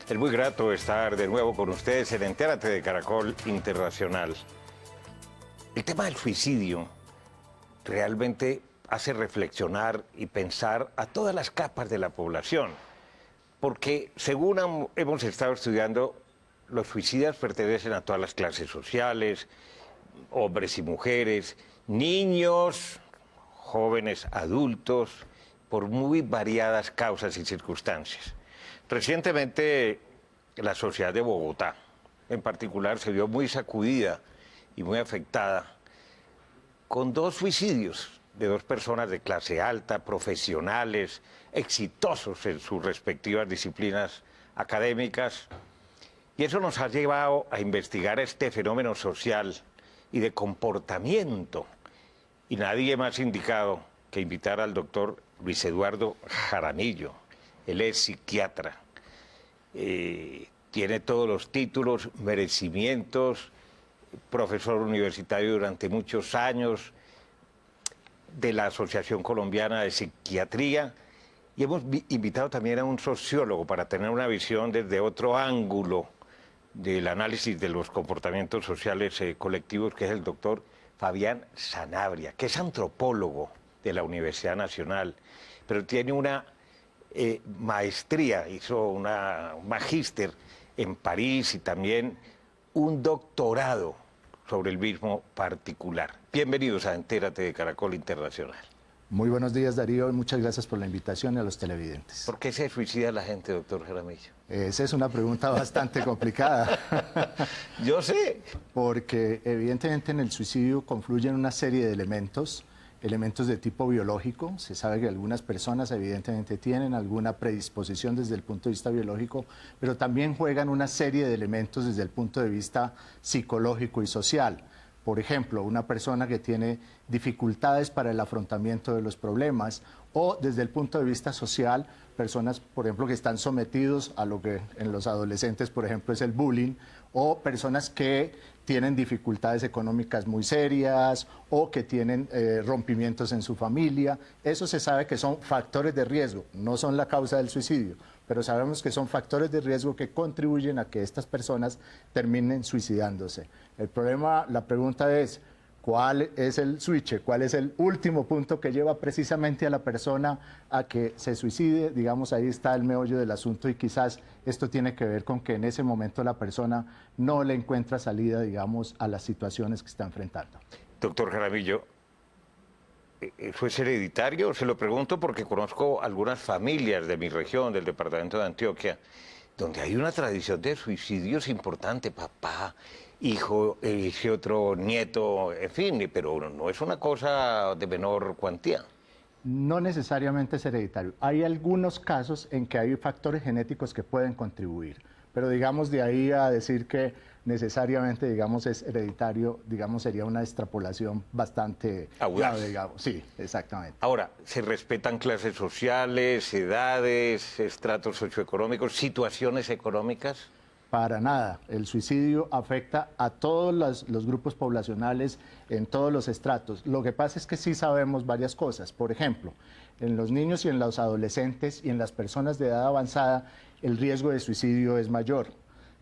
Es muy grato estar de nuevo con ustedes en Entérate de Caracol Internacional. El tema del suicidio realmente hace reflexionar y pensar a todas las capas de la población, porque según hemos estado estudiando, los suicidas pertenecen a todas las clases sociales, hombres y mujeres, niños, jóvenes, adultos, por muy variadas causas y circunstancias. Recientemente, la sociedad de Bogotá, en particular, se vio muy sacudida y muy afectada con dos suicidios de dos personas de clase alta, profesionales, exitosos en sus respectivas disciplinas académicas. Y eso nos ha llevado a investigar este fenómeno social y de comportamiento. Y nadie más indicado que invitar al doctor Luis Eduardo Jaramillo. Él es psiquiatra, tiene todos los títulos, merecimientos, profesor universitario durante muchos años de la Asociación Colombiana de Psiquiatría, y hemos invitado también a un sociólogo para tener una visión desde otro ángulo del análisis de los comportamientos sociales colectivos, que es el doctor Fabián Sanabria, que es antropólogo de la Universidad Nacional, pero tiene una maestría, hizo un magíster en París y también un doctorado sobre el mismo particular. Bienvenidos a Entérate de Caracol Internacional. Muy buenos días, Darío, y muchas gracias por la invitación y a los televidentes. ¿Por qué se suicida la gente, doctor Jaramillo? Esa es una pregunta bastante complicada. Yo sé. Porque evidentemente en el suicidio confluyen una serie de elementos de tipo biológico. Se sabe que algunas personas evidentemente tienen alguna predisposición desde el punto de vista biológico, pero también juegan una serie de elementos desde el punto de vista psicológico y social. Por ejemplo, una persona que tiene dificultades para el afrontamiento de los problemas, o desde el punto de vista social, personas, por ejemplo, que están sometidos a lo que en los adolescentes, por ejemplo, es el bullying, o personas que tienen dificultades económicas muy serias o que tienen rompimientos en su familia. Eso se sabe que son factores de riesgo, no son la causa del suicidio, pero sabemos que son factores de riesgo que contribuyen a que estas personas terminen suicidándose. El problema, la pregunta es, ¿cuál es el switch? ¿Cuál es el último punto que lleva precisamente a la persona a que se suicide? Digamos, ahí está el meollo del asunto, y quizás esto tiene que ver con que en ese momento la persona no le encuentra salida, digamos, a las situaciones que está enfrentando. Doctor Jaramillo, ¿eso es hereditario? Se lo pregunto porque conozco algunas familias de mi región, del departamento de Antioquia, donde hay una tradición de suicidios importante, papá, hijo, ese otro nieto, en fin, pero no es una cosa de menor cuantía. No necesariamente es hereditario. Hay algunos casos en que hay factores genéticos que pueden contribuir, pero digamos de ahí a decir que necesariamente, digamos, es hereditario, digamos, sería una extrapolación bastante audaz, digamos. Sí, exactamente. Ahora, ¿se respetan clases sociales, edades, estratos socioeconómicos, situaciones económicas? Para nada. El suicidio afecta a todos los grupos poblacionales en todos los estratos. Lo que pasa es que sí sabemos varias cosas. Por ejemplo, en los niños y en los adolescentes y en las personas de edad avanzada, el riesgo de suicidio es mayor.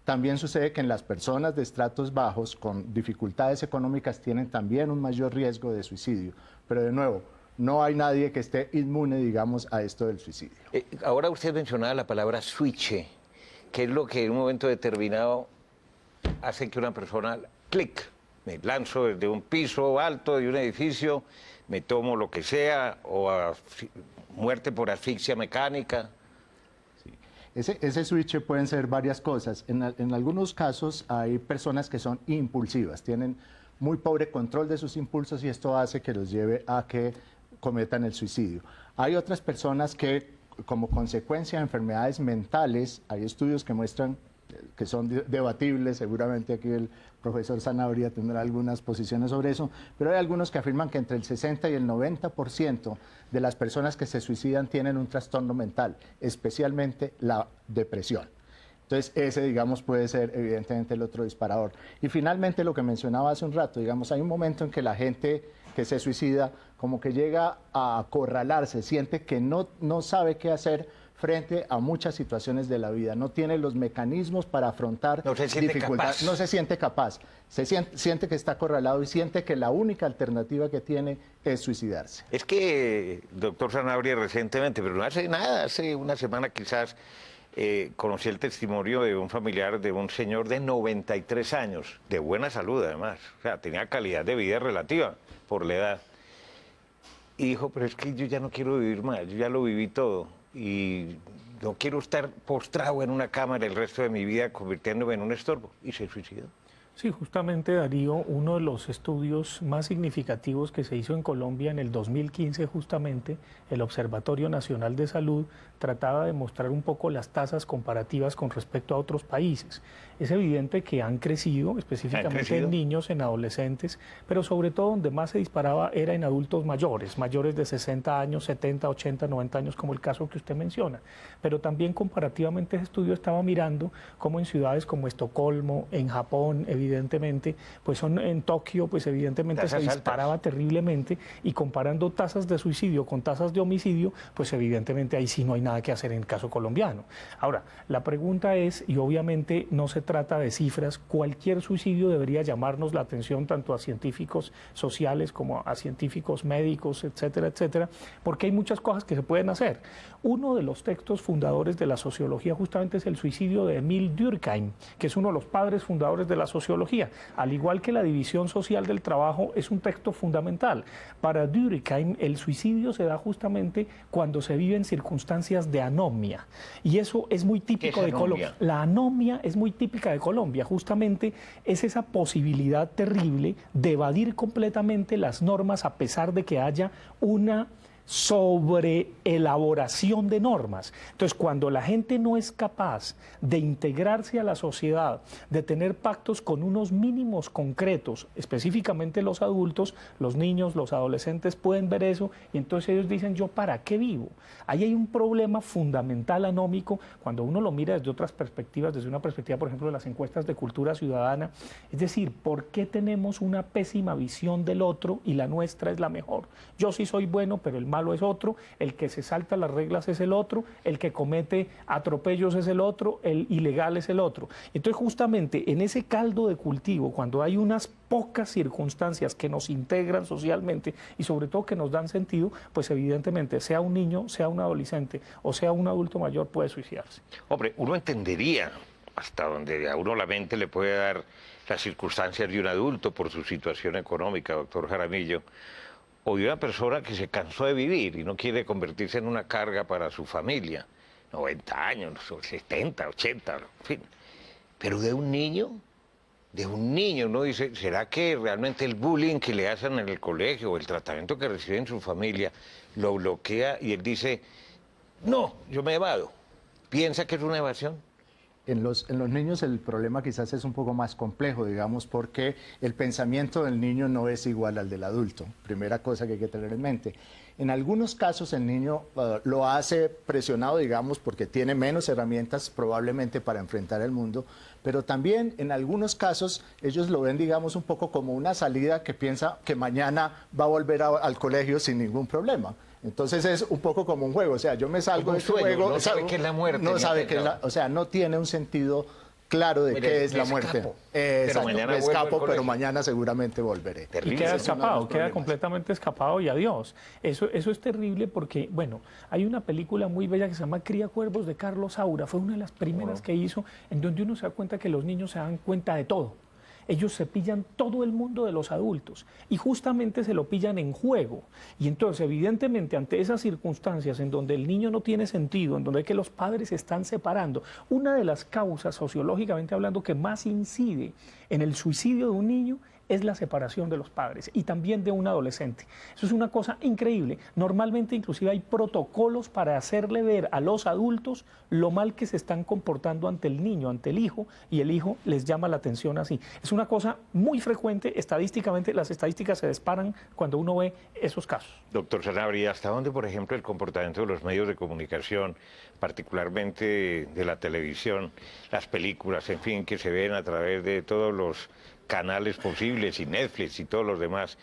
También sucede que en las personas de estratos bajos con dificultades económicas tienen también un mayor riesgo de suicidio. Pero de nuevo, no hay nadie que esté inmune, digamos, a esto del suicidio. Ahora usted mencionaba la palabra switch, que es lo que en un momento determinado hace que una persona, clic, me lanzo desde un piso alto de un edificio, me tomo lo que sea, o muerte por asfixia mecánica. Ese switch pueden ser varias cosas. En algunos casos hay personas que son impulsivas, tienen muy pobre control de sus impulsos y esto hace que los lleve a que cometan el suicidio. Hay otras personas que, como consecuencia de enfermedades mentales, hay estudios que muestran que son debatibles, seguramente aquí el profesor Sanabria tendrá algunas posiciones sobre eso, pero hay algunos que afirman que entre el 60 y el 90% de las personas que se suicidan tienen un trastorno mental, especialmente la depresión. Entonces, ese, digamos, puede ser evidentemente el otro disparador. Y finalmente, lo que mencionaba hace un rato, digamos, hay un momento en que la gente que se suicida como que llega a acorralarse, siente que no sabe qué hacer frente a muchas situaciones de la vida, no tiene los mecanismos para afrontar no se siente dificultades, capaz. no se siente capaz, siente que está acorralado y siente que la única alternativa que tiene es suicidarse. Es que, doctor Sanabria, recientemente, pero no hace nada, hace una semana quizás, conocí el testimonio de un familiar de un señor de 93 años, de buena salud además, o sea, tenía calidad de vida relativa por la edad. Y dijo, pero es que yo ya no quiero vivir más, yo ya lo viví todo y no quiero estar postrado en una cámara el resto de mi vida convirtiéndome en un estorbo. Y se suicidó. Sí, justamente Darío, uno de los estudios más significativos que se hizo en Colombia en el 2015 justamente, el Observatorio Nacional de Salud trataba de mostrar un poco las tasas comparativas con respecto a otros países. Es evidente que han crecido, específicamente en niños, en adolescentes, pero sobre todo donde más se disparaba era en adultos mayores, mayores de 60 años, 70, 80, 90 años, como el caso que usted menciona. Pero también comparativamente ese estudio estaba mirando cómo en ciudades como Estocolmo, en Japón, evidentemente, pues en Tokio, pues evidentemente tasas se disparaba altas. terriblemente, y comparando tasas de suicidio con tasas de homicidio, pues evidentemente ahí sí no hay nada que hacer en el caso colombiano. Ahora, la pregunta es, y obviamente no se trata de cifras, cualquier suicidio debería llamarnos la atención tanto a científicos sociales como a científicos médicos, etcétera, etcétera, porque hay muchas cosas que se pueden hacer. Uno de los textos fundadores de la sociología justamente es el suicidio de Emil Durkheim, que es uno de los padres fundadores de la sociología. Al igual que la división social del trabajo, es un texto fundamental. Para Durkheim, el suicidio se da justamente cuando se viven circunstancias de anomia. Y eso es muy típico de Colombia. La anomia es muy típica de Colombia. Justamente es esa posibilidad terrible de evadir completamente las normas a pesar de que haya una sobre elaboración de normas. Entonces, cuando la gente no es capaz de integrarse a la sociedad, de tener pactos con unos mínimos concretos, específicamente los adultos, los niños, los adolescentes pueden ver eso y entonces ellos dicen, ¿yo para qué vivo? Ahí hay un problema fundamental anómico cuando uno lo mira desde otras perspectivas, desde una perspectiva, por ejemplo, de las encuestas de cultura ciudadana. Es decir, ¿por qué tenemos una pésima visión del otro y la nuestra es la mejor? Yo sí soy bueno, pero el malo es otro, el que se salta las reglas es el otro, el que comete atropellos es el otro, el ilegal es el otro. Entonces, justamente en ese caldo de cultivo, cuando hay unas pocas circunstancias que nos integran socialmente y sobre todo que nos dan sentido, pues evidentemente sea un niño, sea un adolescente o sea un adulto mayor puede suicidarse. Hombre, uno entendería hasta donde a uno la mente le puede dar las circunstancias de un adulto por su situación económica, doctor Jaramillo, o de una persona que se cansó de vivir y no quiere convertirse en una carga para su familia, 90 años, 70, 80, en fin. Pero de un niño, uno dice, ¿será que realmente el bullying que le hacen en el colegio o el tratamiento que recibe en su familia lo bloquea y él dice, no, yo me evado? ¿Piensa que es una evasión? En los niños el problema quizás es un poco más complejo, digamos, porque el pensamiento del niño no es igual al del adulto. Primera cosa que hay que tener en mente. En algunos casos el niño lo hace presionado, digamos, porque tiene menos herramientas probablemente para enfrentar el mundo, pero también en algunos casos ellos lo ven, digamos, un poco como una salida que piensa que mañana va a volver al colegio sin ningún problema. Entonces es un poco como un juego, o sea, yo me salgo de este juego, no sabe qué es la muerte, no sabe qué es o sea, no tiene un sentido claro de qué es la muerte. Pero mañana me escapo, pero mañana seguramente volveré. Y queda escapado, queda completamente escapado y adiós. Eso es terrible porque, bueno, hay una película muy bella que se llama Cría Cuervos de Carlos Saura, fue una de las primeras que hizo, en donde uno se da cuenta que los niños se dan cuenta de todo. Ellos se pillan todo el mundo de los adultos y justamente se lo pillan en juego. Y entonces, evidentemente, ante esas circunstancias en donde el niño no tiene sentido, en donde hay que los padres se están separando, una de las causas, sociológicamente hablando, que más incide en el suicidio de un niño es la separación de los padres y también de un adolescente. Eso es una cosa increíble. Normalmente inclusive hay protocolos para hacerle ver a los adultos lo mal que se están comportando ante el niño, ante el hijo, y el hijo les llama la atención así. Es una cosa muy frecuente, estadísticamente las estadísticas se disparan cuando uno ve esos casos. Doctor Sanabria, ¿hasta dónde, por ejemplo, el comportamiento de los medios de comunicación, particularmente de la televisión, las películas, en fin, que se ven a través de todos los canales posibles y Netflix y todos los demás,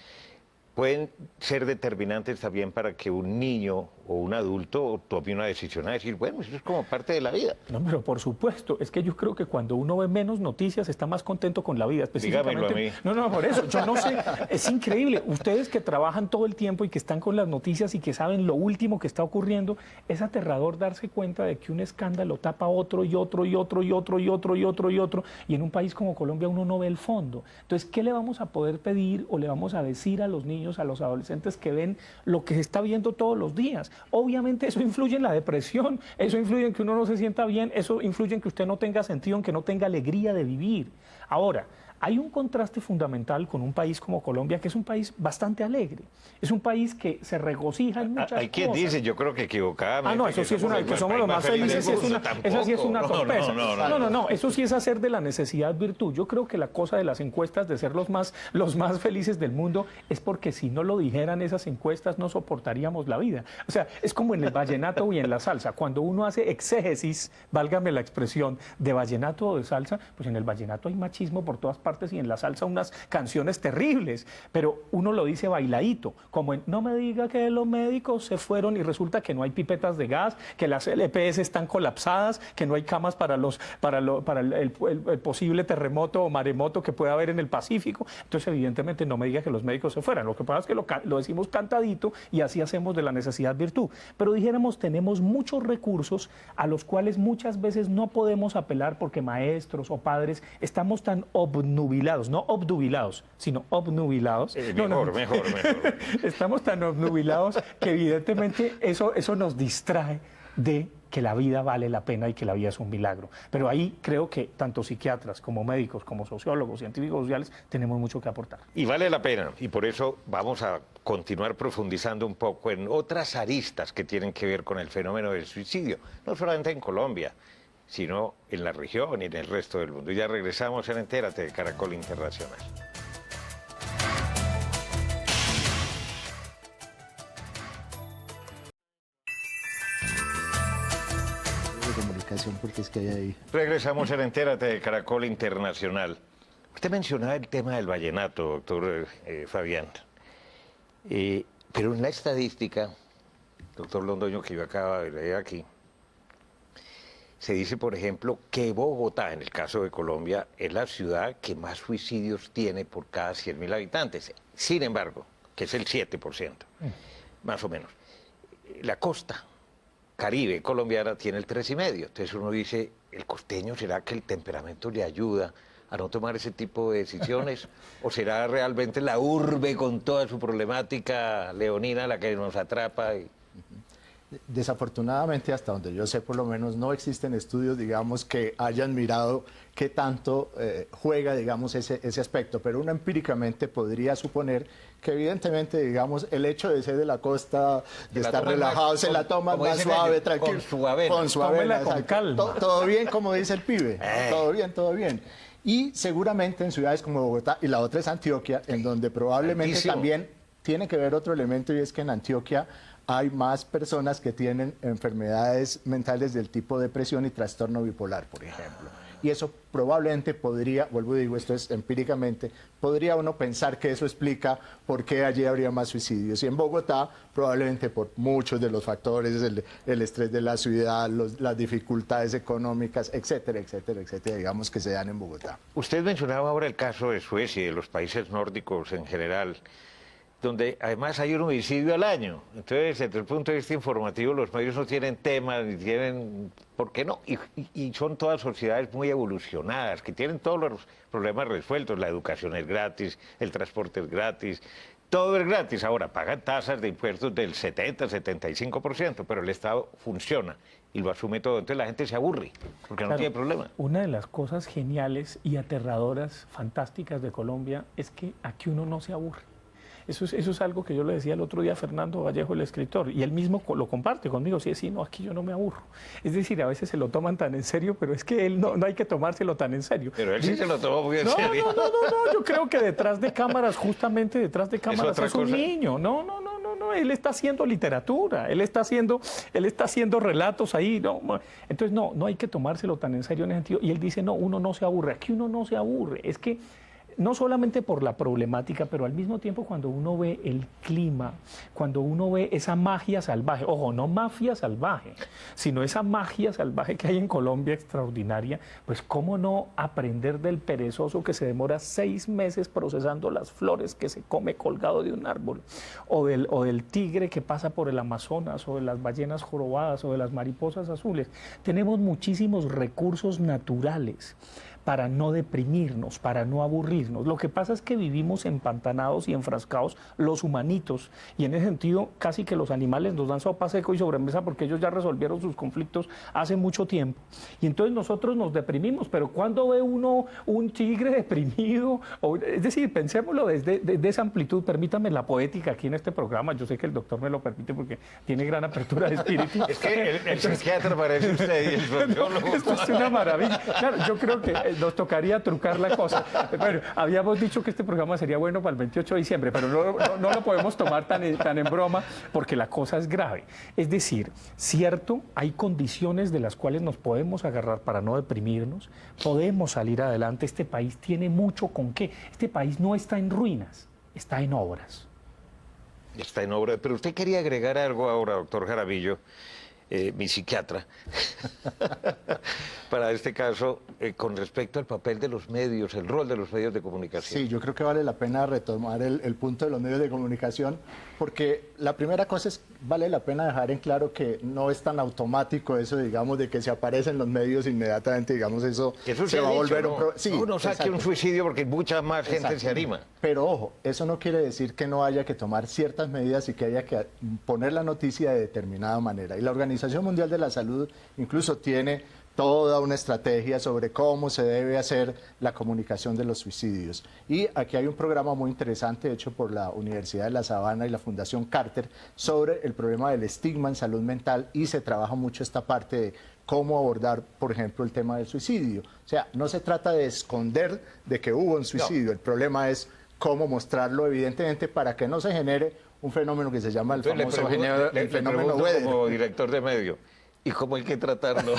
pueden ser determinantes también para que un niño o un adulto tome una decisión a decir, bueno, eso es como parte de la vida. No, pero por supuesto, es que yo creo que cuando uno ve menos noticias está más contento con la vida. Dígamelo a mí. No, no, por eso, yo no sé, es increíble. Ustedes que trabajan todo el tiempo y que están con las noticias y que saben lo último que está ocurriendo, es aterrador darse cuenta de que un escándalo tapa otro y otro y otro y otro y otro y otro y otro, y en un país como Colombia uno no ve el fondo. Entonces, ¿qué le vamos a poder pedir o le vamos a decir a los niños, a los adolescentes que ven lo que se está viendo todos los días? Obviamente eso influye en la depresión, eso influye en que uno no se sienta bien, eso influye en que usted no tenga sentido, en que no tenga alegría de vivir. Ahora, hay un contraste fundamental con un país como Colombia, que es un país bastante alegre. Es un país que se regocija en muchas cosas. Hay quien dice, yo creo que equivocadamente. Ah, no, eso sí es una, que somos los más felices, eso sí es una torpeza. No, eso sí es hacer de la necesidad virtud. Yo creo que la cosa de las encuestas de ser los más felices del mundo es porque si no lo dijeran esas encuestas no soportaríamos la vida. O sea, es como en el vallenato y en la salsa. Cuando uno hace exégesis, válgame la expresión, de vallenato o de salsa, pues en el vallenato hay machismo por todas partes y en la salsa unas canciones terribles, pero uno lo dice bailadito, como en no me diga que los médicos se fueron y resulta que no hay pipetas de gas, que las EPS están colapsadas, que no hay camas para el posible terremoto o maremoto que pueda haber en el Pacífico. Entonces, evidentemente, no me diga que los médicos se fueran. Lo que pasa es que lo decimos cantadito y así hacemos de la necesidad virtud. Pero dijéramos, tenemos muchos recursos a los cuales muchas veces no podemos apelar porque maestros o padres estamos tan obnubilados, no obnubilados, sino obnubilados. Mejor. Estamos tan obnubilados que evidentemente eso nos distrae de que la vida vale la pena y que la vida es un milagro. Pero ahí creo que tanto psiquiatras como médicos, como sociólogos, científicos sociales, tenemos mucho que aportar. Y vale la pena, y por eso vamos a continuar profundizando un poco en otras aristas que tienen que ver con el fenómeno del suicidio, no solamente en Colombia, sino en la región y en el resto del mundo. Y ya regresamos en Entérate de Caracol Internacional. Porque es que hay ahí. Regresamos en Entérate de Caracol Internacional. Usted mencionaba el tema del vallenato, doctor Fabián. Pero en la estadística, doctor Londoño, que yo acabo de leer aquí, se dice, por ejemplo, que Bogotá, en el caso de Colombia, es la ciudad que más suicidios tiene por cada 100.000 habitantes. Sin embargo, que es el 7%, más o menos. La costa Caribe colombiana tiene el 3,5%. Entonces uno dice, ¿el costeño será que el temperamento le ayuda a no tomar ese tipo de decisiones? ¿O será realmente la urbe con toda su problemática leonina la que nos atrapa? Desafortunadamente, hasta donde yo sé, por lo menos, no existen estudios, digamos, que hayan mirado qué tanto juega, digamos, ese aspecto. Pero uno empíricamente podría suponer que, evidentemente, digamos, el hecho de ser de la costa, de estar relajado, se la toma más suave, tranquilo. Con su avena. Con su avena, con calma. Todo bien, como dice el pibe. Todo bien, todo bien. Y seguramente en ciudades como Bogotá, y la otra es Antioquia, en donde probablemente altísimo. También tiene que ver otro elemento, y es que en Antioquia hay más personas que tienen enfermedades mentales del tipo depresión y trastorno bipolar, por ejemplo. Y eso probablemente podría, vuelvo y digo, esto es empíricamente, podría uno pensar que eso explica por qué allí habría más suicidios. Y en Bogotá, probablemente por muchos de los factores, el estrés de la ciudad, las dificultades económicas, etcétera, etcétera, etcétera, digamos, que se dan en Bogotá. Usted mencionaba ahora el caso de Suecia y de los países nórdicos en general, donde además hay un homicidio al año. Entonces, desde el punto de vista informativo, los medios no tienen temas, ni tienen... ¿Por qué no? Y son todas sociedades muy evolucionadas, que tienen todos los problemas resueltos. La educación es gratis, el transporte es gratis, todo es gratis. Ahora, pagan tasas de impuestos del 70, 75%, pero el Estado funciona y lo asume todo. Entonces la gente se aburre, porque no tiene problema. Una de las cosas geniales y aterradoras, fantásticas de Colombia, es que aquí uno no se aburre. Eso es algo que yo le decía el otro día a Fernando Vallejo, el escritor, y él mismo lo comparte conmigo. Sí, no, aquí yo no me aburro. Es decir, a veces se lo toman tan en serio, pero es que él no hay que tomárselo tan en serio. Pero él sí se lo tomó muy en serio. No, yo creo que detrás de cámaras, justamente detrás de cámaras es un niño. No, él está haciendo literatura, él está haciendo relatos ahí. Entonces, no hay que tomárselo tan en serio en ese sentido. Y él dice, no, uno no se aburre. Aquí uno no se aburre. Es que no solamente por la problemática, pero al mismo tiempo cuando uno ve el clima, cuando uno ve esa magia salvaje, ojo, no mafia salvaje, sino esa magia salvaje que hay en Colombia extraordinaria, pues cómo no aprender del perezoso que se demora 6 meses procesando las flores que se come colgado de un árbol, o del tigre que pasa por el Amazonas, o de las ballenas jorobadas, o de las mariposas azules. Tenemos muchísimos recursos naturales para no deprimirnos, para no aburrirnos. Lo que pasa es que vivimos empantanados y enfrascados los humanitos, y en ese sentido casi que los animales nos dan sopa seco y sobremesa porque ellos ya resolvieron sus conflictos hace mucho tiempo. Y entonces nosotros nos deprimimos, pero ¿cuándo ve uno un tigre deprimido? Es decir, pensémoslo desde esa amplitud. Permítame la poética aquí en este programa. Yo sé que el doctor me lo permite porque tiene gran apertura de espíritu. Es que el psiquiatra parece usted y el sociólogo. Esto es una maravilla. Claro, yo creo que nos tocaría trucar la cosa. Bueno, habíamos dicho que este programa sería bueno para el 28 de diciembre, pero no lo podemos tomar tan en broma porque la cosa es grave. Es decir, cierto, hay condiciones de las cuales nos podemos agarrar para no deprimirnos, podemos salir adelante. Este país tiene mucho con qué. Este país no está en ruinas, está en obras. Está en obra. Pero usted quería agregar algo ahora, doctor Jaramillo, mi psiquiatra, para este caso, con respecto al papel de los medios, el rol de los medios de comunicación. Sí, yo creo que vale la pena retomar el punto de los medios de comunicación, porque la primera cosa es, vale la pena dejar en claro que no es tan automático eso, digamos, de que se aparecen los medios inmediatamente, digamos, eso se va a volver un problema. Sí, uno saque un suicidio porque mucha más gente se anima. Pero ojo, eso no quiere decir que no haya que tomar ciertas medidas y que haya que poner la noticia de determinada manera. Y la Organización Mundial de la Salud incluso tiene toda una estrategia sobre cómo se debe hacer la comunicación de los suicidios. Y aquí hay un programa muy interesante hecho por la Universidad de La Sabana y la Fundación Carter sobre el problema del estigma en salud mental, y se trabaja mucho esta parte de cómo abordar, por ejemplo, el tema del suicidio. O sea, no se trata de esconder de que hubo un suicidio, el problema es cómo mostrarlo evidentemente para que no se genere un fenómeno que se llama el famoso fenómeno Weather. Como director de medio, ¿y cómo hay que tratarlo?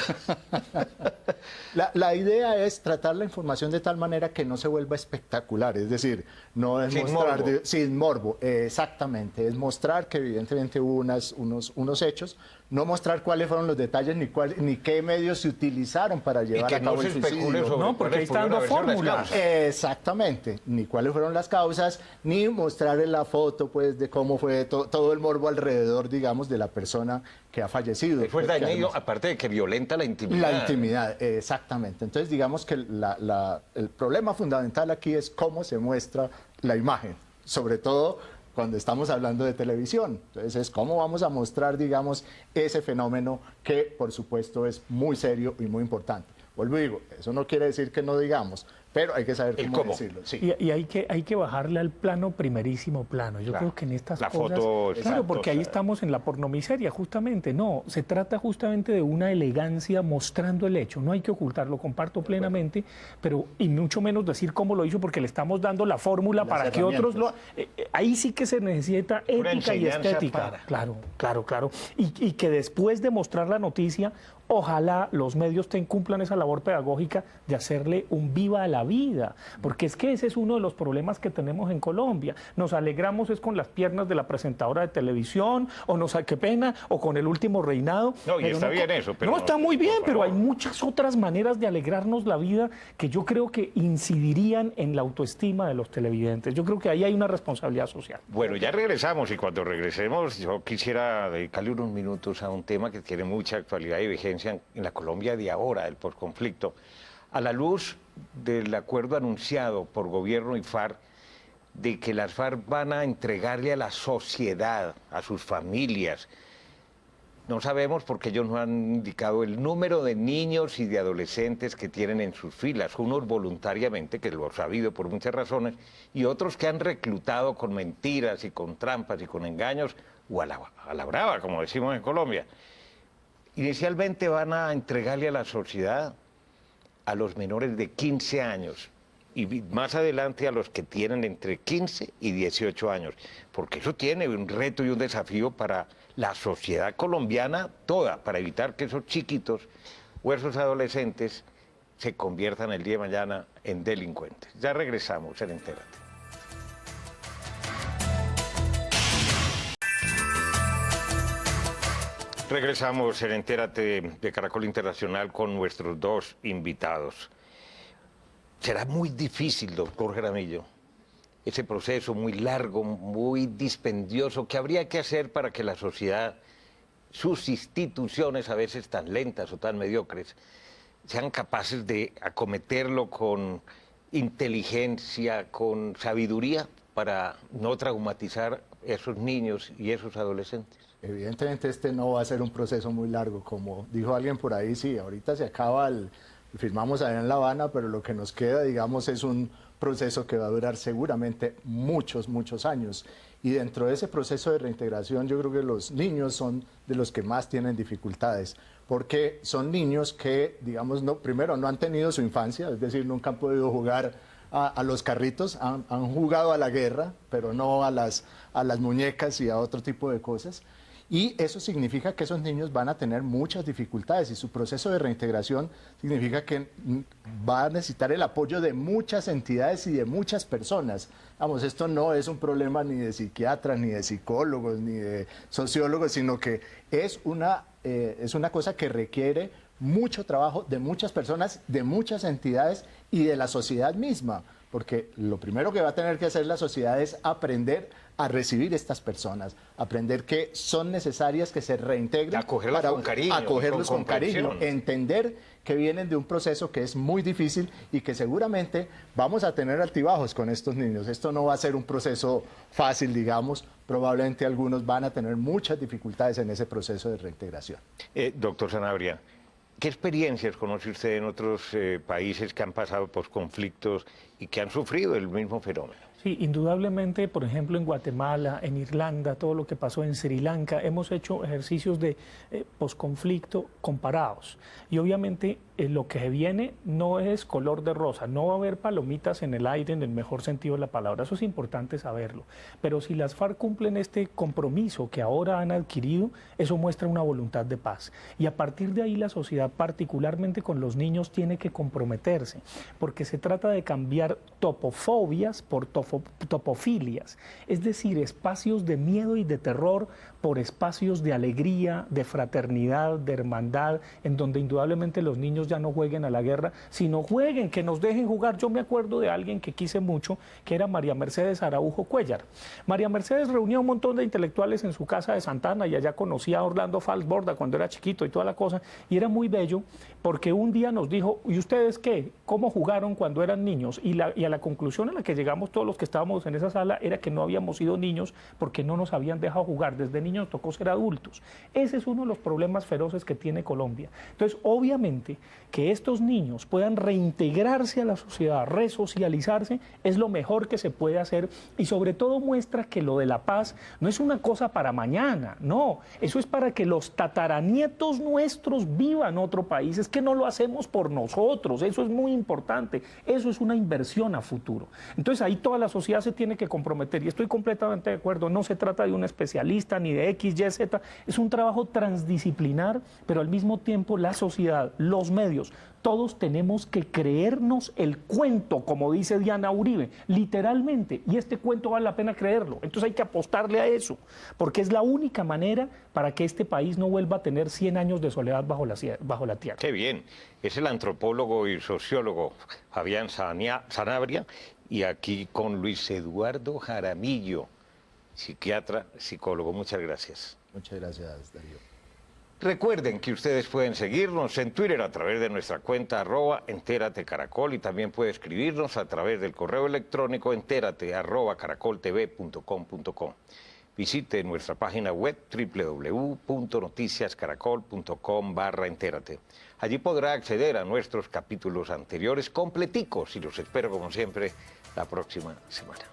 La idea es tratar la información de tal manera que no se vuelva espectacular, es decir, no es sin mostrar morbo. Sin morbo, exactamente, es mostrar que evidentemente hubo unos hechos, no mostrar cuáles fueron los detalles ni qué medios se utilizaron para llevar a cabo el suicidio. No, porque ahí está dando fórmulas. Exactamente, ni cuáles fueron las causas, ni mostrar la foto pues de cómo fue todo el morbo alrededor, digamos, de la persona que ha fallecido. Fue daño, aparte de que violenta la intimidad. La intimidad, exactamente. Entonces, digamos que el problema fundamental aquí es cómo se muestra la imagen, sobre todo cuando estamos hablando de televisión. Entonces, es cómo vamos a mostrar, digamos, ese fenómeno que, por supuesto, es muy serio y muy importante. Vuelvo y digo, eso no quiere decir que no digamos, pero hay que saber cómo decirlo. Sí. Y hay que bajarle al primerísimo plano. Yo creo que en estas cosas... Foto, claro, exacto, porque ahí estamos en la pornomiseria, justamente. No, se trata justamente de una elegancia mostrando el hecho. No hay que ocultarlo, comparto plenamente, pero y mucho menos decir cómo lo hizo, porque le estamos dando la fórmula para que otros lo... ahí sí que se necesita ética y estética. Claro. Y que después de mostrar la noticia, ojalá los medios cumplan esa labor pedagógica de hacerle un viva a la vida, porque es que ese es uno de los problemas que tenemos en Colombia. Nos alegramos es con las piernas de la presentadora de televisión, qué pena, o con el último reinado. No, y está bien eso. Pero no, está muy bien, pero hay muchas otras maneras de alegrarnos la vida que yo creo que incidirían en la autoestima de los televidentes. Yo creo que ahí hay una responsabilidad social. Bueno, ya regresamos, y cuando regresemos yo quisiera dedicarle unos minutos a un tema que tiene mucha actualidad y vigencia en la Colombia de ahora, del posconflicto. A la luz del acuerdo anunciado por gobierno y FARC, de que las FARC van a entregarle a la sociedad, a sus familias, no sabemos porque ellos no han indicado el número de niños y de adolescentes que tienen en sus filas, unos voluntariamente, que lo han sabido por muchas razones, y otros que han reclutado con mentiras y con trampas y con engaños, o a la brava, como decimos en Colombia. Inicialmente van a entregarle a la sociedad a los menores de 15 años y más adelante a los que tienen entre 15 y 18 años, porque eso tiene un reto y un desafío para la sociedad colombiana toda, para evitar que esos chiquitos o esos adolescentes se conviertan el día de mañana en delincuentes. Ya regresamos en Entérate. Regresamos en Entérate de Caracol Internacional con nuestros dos invitados. Será muy difícil, doctor Jaramillo, ese proceso muy largo, muy dispendioso, que habría que hacer para que la sociedad, sus instituciones a veces tan lentas o tan mediocres, sean capaces de acometerlo con inteligencia, con sabiduría, para no traumatizar a esos niños y esos adolescentes. Evidentemente este no va a ser un proceso muy largo, como dijo alguien por ahí, sí, ahorita se acaba firmamos allá en La Habana, pero lo que nos queda, digamos, es un proceso que va a durar seguramente muchos, muchos años. Y dentro de ese proceso de reintegración yo creo que los niños son de los que más tienen dificultades, porque son niños que, digamos, primero no han tenido su infancia, es decir, nunca han podido jugar a los carritos, han jugado a la guerra, pero no a las muñecas y a otro tipo de cosas. Y eso significa que esos niños van a tener muchas dificultades y su proceso de reintegración significa que va a necesitar el apoyo de muchas entidades y de muchas personas. Vamos, esto no es un problema ni de psiquiatras, ni de psicólogos, ni de sociólogos, sino que es una cosa que requiere mucho trabajo de muchas personas, de muchas entidades y de la sociedad misma. Porque lo primero que va a tener que hacer la sociedad es aprender a recibir estas personas, aprender que son necesarias, que se reintegren, acogerlos con cariño, acogerlos con cariño, entender que vienen de un proceso que es muy difícil y que seguramente vamos a tener altibajos con estos niños. Esto no va a ser un proceso fácil, digamos, probablemente algunos van a tener muchas dificultades en ese proceso de reintegración. Doctor Sanabria, ¿qué experiencias conoce usted en otros países que han pasado por conflictos y que han sufrido el mismo fenómeno? Sí, indudablemente, por ejemplo, en Guatemala, en Irlanda, todo lo que pasó en Sri Lanka, hemos hecho ejercicios de posconflicto comparados. Y obviamente lo que viene no es color de rosa, no va a haber palomitas en el aire en el mejor sentido de la palabra, eso es importante saberlo. Pero si las FARC cumplen este compromiso que ahora han adquirido, eso muestra una voluntad de paz. Y a partir de ahí la sociedad, particularmente con los niños, tiene que comprometerse, porque se trata de cambiar topofobias por topofilias, es decir, espacios de miedo y de terror por espacios de alegría, de fraternidad, de hermandad, en donde indudablemente los niños ya no jueguen a la guerra, sino jueguen, que nos dejen jugar. Yo me acuerdo de alguien que quise mucho, que era María Mercedes Araujo Cuellar. María Mercedes reunía un montón de intelectuales en su casa de Santana y allá conocía a Orlando Falsborda cuando era chiquito y toda la cosa, y era muy bello porque un día nos dijo, ¿y ustedes qué? ¿Cómo jugaron cuando eran niños? Y a la conclusión a la que llegamos todos los que estábamos en esa sala era que no habíamos sido niños porque no nos habían dejado jugar. Desde niños nos tocó ser adultos. Ese es uno de los problemas feroces que tiene Colombia. Entonces, obviamente, que estos niños puedan reintegrarse a la sociedad, resocializarse, es lo mejor que se puede hacer y sobre todo muestra que lo de la paz no es una cosa para mañana, no, eso es para que los tataranietos nuestros vivan otro país, es que no lo hacemos por nosotros, eso es muy importante, eso es una inversión a futuro. Entonces ahí toda la sociedad se tiene que comprometer y estoy completamente de acuerdo, no se trata de un especialista ni de X, Y, Z, es un trabajo transdisciplinar, pero al mismo tiempo la sociedad, los medios, todos tenemos que creernos el cuento, como dice Diana Uribe, literalmente, y este cuento vale la pena creerlo, entonces hay que apostarle a eso, porque es la única manera para que este país no vuelva a tener 100 años de soledad bajo la tierra. Qué bien, es el antropólogo y sociólogo Fabián Sanabria, y aquí con Luis Eduardo Jaramillo, psiquiatra, psicólogo. Muchas gracias. Muchas gracias, Darío. Recuerden que ustedes pueden seguirnos en Twitter a través de nuestra cuenta @enteratecaracol y también puede escribirnos a través del correo electrónico enterate@caracoltv.com.co. Visite nuestra página web www.noticiascaracol.com/entérate. Allí podrá acceder a nuestros capítulos anteriores completicos y los espero como siempre la próxima semana.